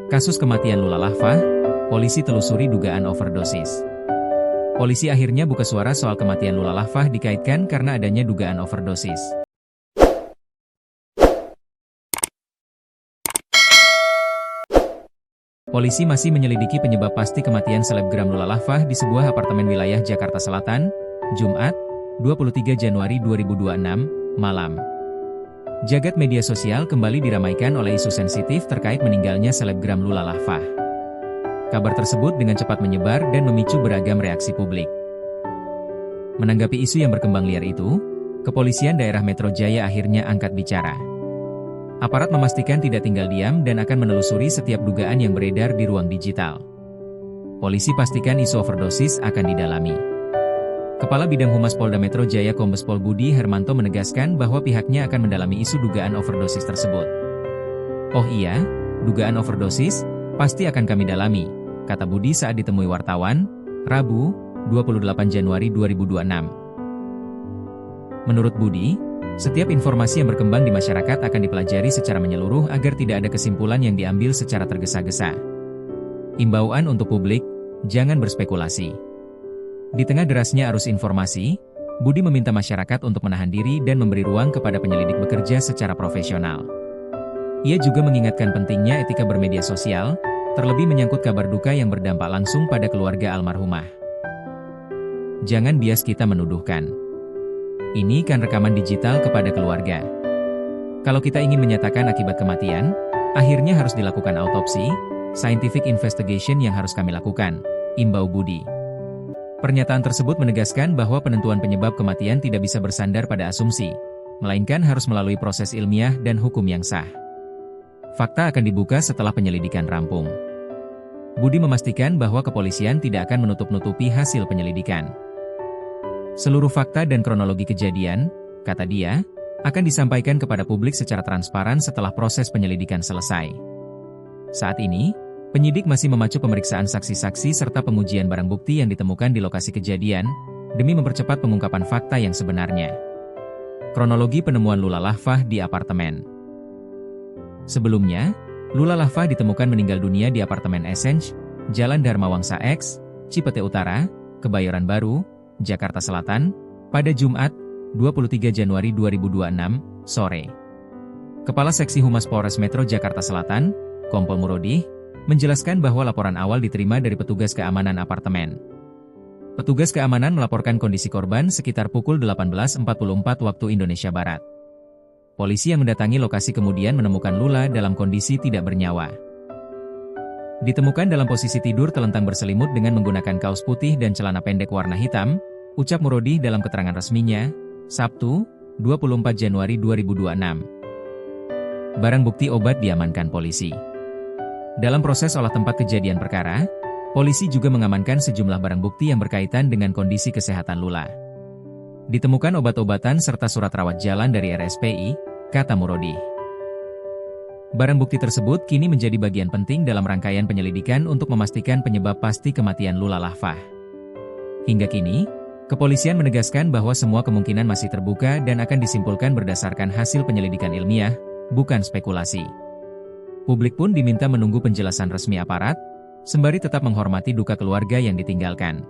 Kasus kematian Lula Lahfah, polisi telusuri dugaan overdosis. Polisi akhirnya buka suara soal kematian Lula Lahfah dikaitkan karena adanya dugaan overdosis. Polisi masih menyelidiki penyebab pasti kematian selebgram Lula Lahfah di sebuah apartemen wilayah Jakarta Selatan, Jumat, 23 Januari 2026, malam. Jagat media sosial kembali diramaikan oleh isu sensitif terkait meninggalnya selebgram Lula Lahfah. Kabar tersebut dengan cepat menyebar dan memicu beragam reaksi publik. Menanggapi isu yang berkembang liar itu, Kepolisian Daerah Metro Jaya akhirnya angkat bicara. Aparat memastikan tidak tinggal diam dan akan menelusuri setiap dugaan yang beredar di ruang digital. Polisi pastikan isu overdosis akan didalami. Kepala Bidang Humas Polda Metro Jaya Kombes Pol Budi Hermanto menegaskan bahwa pihaknya akan mendalami isu dugaan overdosis tersebut. "Oh iya, dugaan overdosis, pasti akan kami dalami," kata Budi saat ditemui wartawan, Rabu, 28 Januari 2026. Menurut Budi, setiap informasi yang berkembang di masyarakat akan dipelajari secara menyeluruh agar tidak ada kesimpulan yang diambil secara tergesa-gesa. Imbauan untuk publik, jangan berspekulasi. Di tengah derasnya arus informasi, Budi meminta masyarakat untuk menahan diri dan memberi ruang kepada penyelidik bekerja secara profesional. Ia juga mengingatkan pentingnya etika bermedia sosial, terlebih menyangkut kabar duka yang berdampak langsung pada keluarga almarhumah. Jangan bias kita menuduhkan. Ini kan rekaman digital kepada keluarga. Kalau kita ingin menyatakan akibat kematian, akhirnya harus dilakukan autopsi, scientific investigation yang harus kami lakukan, imbau Budi. Pernyataan tersebut menegaskan bahwa penentuan penyebab kematian tidak bisa bersandar pada asumsi, melainkan harus melalui proses ilmiah dan hukum yang sah. Fakta akan dibuka setelah penyelidikan rampung. Budi memastikan bahwa kepolisian tidak akan menutup-nutupi hasil penyelidikan. Seluruh fakta dan kronologi kejadian, kata dia, akan disampaikan kepada publik secara transparan setelah proses penyelidikan selesai. Saat ini, penyidik masih memacu pemeriksaan saksi-saksi serta pengujian barang bukti yang ditemukan di lokasi kejadian, demi mempercepat pengungkapan fakta yang sebenarnya. Kronologi penemuan Lula Lahfah di apartemen. Sebelumnya, Lula Lahfah ditemukan meninggal dunia di apartemen Essence, Jalan Dharma Wangsa X, Cipete Utara, Kebayoran Baru, Jakarta Selatan, pada Jumat, 23 Januari 2026, sore. Kepala Seksi Humas Polres Metro Jakarta Selatan, Kompol Murodih, menjelaskan bahwa laporan awal diterima dari petugas keamanan apartemen. Petugas keamanan melaporkan kondisi korban sekitar pukul 18.44 waktu Indonesia Barat. Polisi yang mendatangi lokasi kemudian menemukan Lula dalam kondisi tidak bernyawa. Ditemukan dalam posisi tidur telentang berselimut dengan menggunakan kaos putih dan celana pendek warna hitam, ucap Murodih dalam keterangan resminya, Sabtu, 24 Januari 2026. Barang bukti obat diamankan polisi. Dalam proses olah tempat kejadian perkara, polisi juga mengamankan sejumlah barang bukti yang berkaitan dengan kondisi kesehatan Lula. Ditemukan obat-obatan serta surat rawat jalan dari RSPI, kata Murodih. Barang bukti tersebut kini menjadi bagian penting dalam rangkaian penyelidikan untuk memastikan penyebab pasti kematian Lula Lahfah. Hingga kini, kepolisian menegaskan bahwa semua kemungkinan masih terbuka dan akan disimpulkan berdasarkan hasil penyelidikan ilmiah, bukan spekulasi. Publik pun diminta menunggu penjelasan resmi aparat, sembari tetap menghormati duka keluarga yang ditinggalkan.